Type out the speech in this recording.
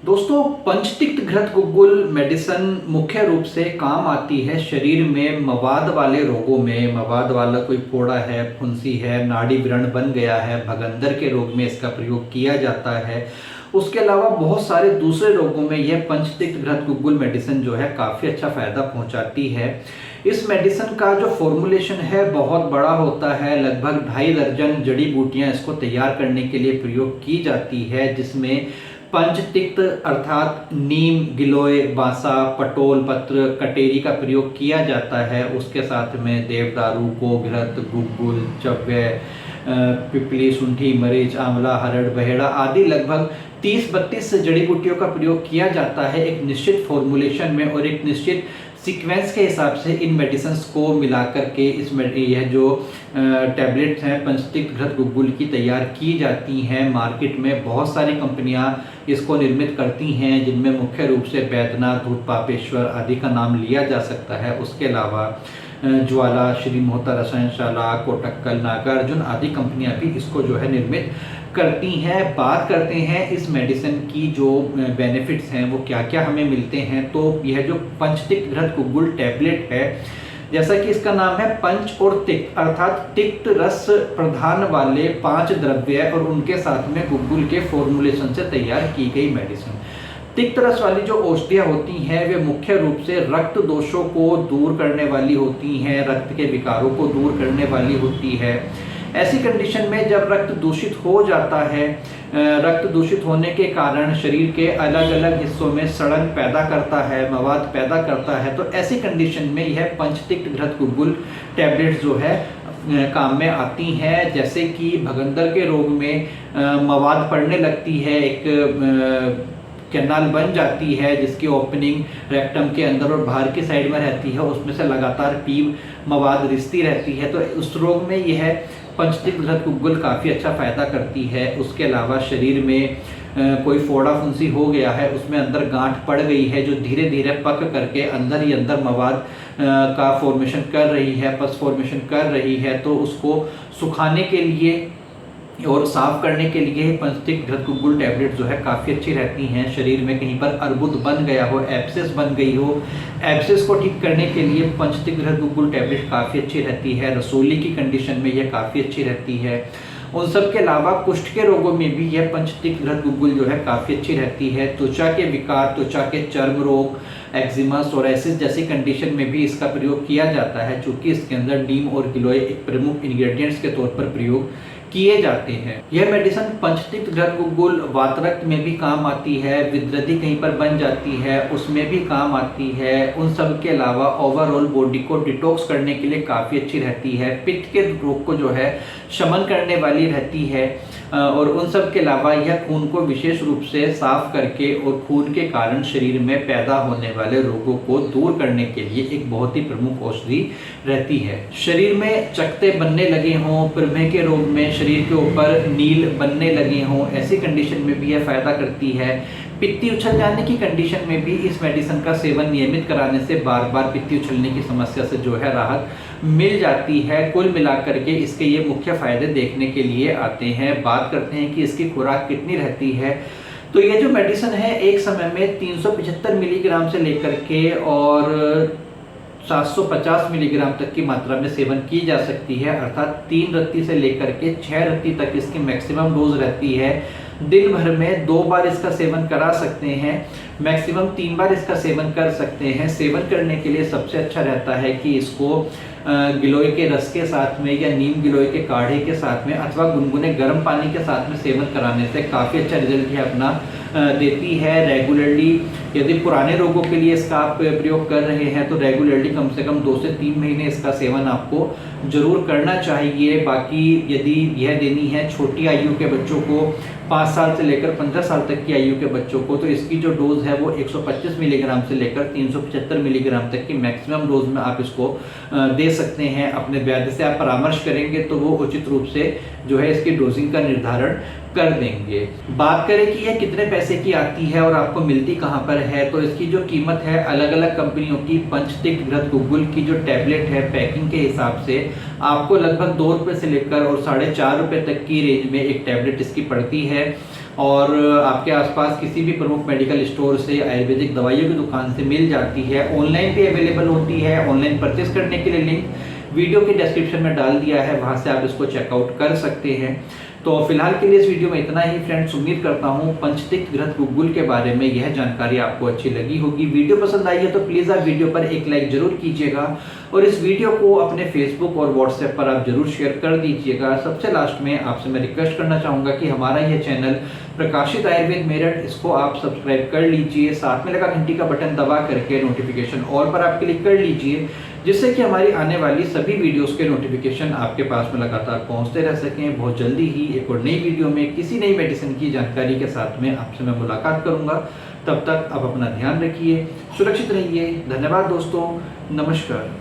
दोस्तों, पंचतिक्त घृत गुग्गुल मेडिसिन मुख्य रूप से काम आती है शरीर में मवाद वाले रोगों में। मवाद वाला कोई फोड़ा है, फुंसी है, नाड़ी व्रण बन गया है, भगंदर के रोग में इसका प्रयोग किया जाता है। उसके अलावा बहुत सारे दूसरे रोगों में यह पंचतिक्त घृत गुग्गुल मेडिसिन जो है काफ़ी अच्छा फ़ायदा पहुंचाती है। इस मेडिसिन का जो फॉर्मुलेशन है बहुत बड़ा होता है। लगभग 2.5 दर्जन जड़ी बूटियां इसको तैयार करने के लिए प्रयोग की जाती है, जिसमें पंचतिक्त अर्थात नीम, गिलोय, बांसा, पटोल पत्र, कटेरी का प्रयोग किया जाता है। उसके साथ में देवदारू, गोघृत, गुग्गुल, चव्य, पिपली, सुंठी, मरीच, आंवला, हरड़, बहेड़ा आदि लगभग 30-32 जड़ी बूटियों का प्रयोग किया जाता है एक निश्चित फॉर्मुलेशन में और एक निश्चित सीक्वेंस के हिसाब से इन मेडिसिन्स को मिलाकर के यह जो टैबलेट्स हैं पंचतिक्त घृत गुग्गुल की तैयार की जाती हैं। मार्केट में बहुत सारी कंपनियां इसको निर्मित करती हैं, जिनमें मुख्य रूप से बैद्यनाथ, धूत पापेश्वर आदि का नाम लिया जा सकता है। उसके अलावा ज्वाला, श्री मोहता रसायनशाला, कोटक्कल, नागार्जुन आदि कंपनियां भी इसको जो है निर्मित करती हैं। बात करते हैं इस मेडिसिन की जो बेनिफिट्स हैं वो क्या क्या हमें मिलते हैं। तो यह जो पंचतिक्त घृत गुग्गुल टैबलेट है, जैसा कि इसका नाम है पंच और तिक्त अर्थात तिक्त रस प्रधान वाले 5 द्रव्य और उनके साथ में गुग्गुल के फॉर्मुलेशन से तैयार की गई मेडिसिन। तिक्त रस वाली जो औषधियाँ होती हैं वे मुख्य रूप से रक्त दोषों को दूर करने वाली होती हैं, रक्त के विकारों को दूर करने वाली होती है। ऐसी कंडीशन में जब रक्त दूषित हो जाता है, रक्त दूषित होने के कारण शरीर के अलग अलग हिस्सों में सड़न पैदा करता है, मवाद पैदा करता है, तो ऐसी कंडीशन में यह पंचतिक्त घृत गुग्गुल टैबलेट जो है काम में आती हैं। जैसे कि भगंदर के रोग में मवाद पड़ने लगती है, एक कैनाल बन जाती है जिसकी ओपनिंग रेक्टम के अंदर और बाहर की साइड में रहती है, उसमें से लगातार पीव मवाद रिसती रहती है, तो उस रोग में यह पंचतिक्त घृत गुग्गुल काफ़ी अच्छा फ़ायदा करती है। उसके अलावा शरीर में कोई फोड़ा फुंसी हो गया है, उसमें अंदर गांठ पड़ गई है जो धीरे धीरे पक करके अंदर ही अंदर मवाद का फॉर्मेशन कर रही है, पस फॉर्मेशन कर रही है, तो उसको सुखाने के लिए और साफ करने के लिए पंचतिक्त घृत गुग्गुल टैबलेट जो है काफ़ी अच्छी रहती हैं। शरीर में कहीं पर अर्बुद बन गया हो, एब्सेस बन गई हो, एब्सेस को ठीक करने के लिए पंचतिक्त घृत गुग्गुल टैबलेट काफ़ी अच्छी रहती है। रसोली की कंडीशन में यह काफ़ी अच्छी रहती है। उन सब के अलावा कुष्ठ के रोगों में भी यह पंचतिक्त घृत गुग्गुल जो है काफ़ी अच्छी रहती है। त्वचा के विकार, त्वचा के चर्म रोग, एक्जिमा, सोराइसिस जैसी कंडीशन में भी इसका प्रयोग किया जाता है, चूँकि इसके अंदर नीम और गिलोय एक प्रमुख इंग्रेडिएंट्स के तौर पर प्रयोग किए जाते हैं। यह मेडिसिन पंचतिक्त घृत गुग्गुल वातरक्त में भी काम आती है, विद्रधि कहीं पर बन जाती है उसमें भी काम आती है। उन सब के अलावा ओवरऑल बॉडी को डिटॉक्स करने के लिए काफ़ी अच्छी रहती है, पित्त के रोग को जो है शमन करने वाली रहती है और उन सब के अलावा यह खून को विशेष रूप से साफ करके और खून के कारण शरीर में पैदा होने वाले रोगों को दूर करने के लिए एक बहुत ही प्रमुख औषधि रहती है। शरीर में चकत्ते बनने लगे हों, प्रमेह के रोग में शरीर के ऊपर नील बनने लगे हों, ऐसी कंडीशन में भी यह फायदा करती है। पित्ती उछल जाने की कंडीशन में भी इस मेडिसिन का सेवन नियमित कराने से बार बार पित्ती उछलने की समस्या से जो है राहत मिल जाती है। कुल मिलाकर के इसके ये मुख्य फायदे देखने के लिए आते हैं। बात करते हैं कि इसकी खुराक कितनी रहती है, तो ये जो मेडिसिन है एक समय में 375 मिलीग्राम से लेकर के और 750 मिलीग्राम तक की मात्रा में सेवन की जा सकती है, अर्थात 3 रत्ती से लेकर के 6 रत्ती तक इसकी मैक्सिमम डोज रहती है। दिन भर में 2 बार इसका सेवन करा सकते हैं, मैक्सिमम 3 बार इसका सेवन कर सकते हैं। सेवन करने के लिए सबसे अच्छा रहता है कि इसको गिलोय के रस के साथ में या नीम गिलोय के काढ़े के साथ में अथवा गुनगुने गर्म पानी के साथ में सेवन कराने से काफ़ी अच्छा रिजल्ट है अपना देती है। रेगुलरली यदि पुराने रोगों के लिए इसका आप प्रयोग कर रहे हैं तो रेगुलरली कम से कम 2 से 3 महीने इसका सेवन आपको जरूर करना चाहिए। बाकी यदि यह देनी है छोटी आयु के बच्चों को, 5 साल से लेकर 15 साल तक की आयु के बच्चों को, तो इसकी जो डोज है वो 125 मिलीग्राम से लेकर 375 मिलीग्राम तक की मैक्सिमम डोज में आप इसको दे सकते हैं। अपने वैद्य से आप परामर्श करेंगे तो वो उचित रूप से जो है इसकी डोजिंग का निर्धारण कर देंगे। बात करें कि यह कितने पैसे की आती है और आपको मिलती कहाँ पर है, तो इसकी जो कीमत है अलग अलग कंपनियों की पंचतिक्त घृत गुग्गुल की जो टैबलेट है पैकिंग के हिसाब से आपको लगभग 2 रुपये से लेकर और 4.5 रुपये तक की रेंज में एक टैबलेट इसकी पड़ती है। और आपके आसपास किसी भी प्रमुख मेडिकल स्टोर से आयुर्वेदिक दवाइयों की दुकान से मिल जाती है। ऑनलाइन भी अवेलेबल होती है। ऑनलाइन परचेस करने के लिए लिंक वीडियो के डिस्क्रिप्शन में डाल दिया है, वहां से आप इसको चेकआउट कर सकते हैं। तो फिलहाल के लिए इस वीडियो में इतना ही फ्रेंड्स। उम्मीद करता हूँ पंचतिक्त घृत गुग्गुल के बारे में यह जानकारी आपको अच्छी लगी होगी। वीडियो पसंद आई है तो प्लीज़ आप वीडियो पर एक लाइक जरूर कीजिएगा और इस वीडियो को अपने फेसबुक और व्हाट्सएप पर आप जरूर शेयर कर दीजिएगा। सबसे लास्ट में आपसे मैं रिक्वेस्ट करना चाहूँगा कि हमारा यह चैनल प्रकाशित आयुर्वेद मेरठ, इसको आप सब्सक्राइब कर लीजिए, साथ में लगा घंटी का बटन दबा करके नोटिफिकेशन ऑल पर आप क्लिक कर लीजिए, जिससे कि हमारी आने वाली सभी वीडियोस के नोटिफिकेशन आपके पास में लगातार पहुंचते रह सकें। बहुत जल्दी ही एक और नई वीडियो में किसी नई मेडिसिन की जानकारी के साथ में आपसे मैं मुलाकात करूंगा। तब तक आप अपना ध्यान रखिए, सुरक्षित रहिए। धन्यवाद दोस्तों, नमस्कार।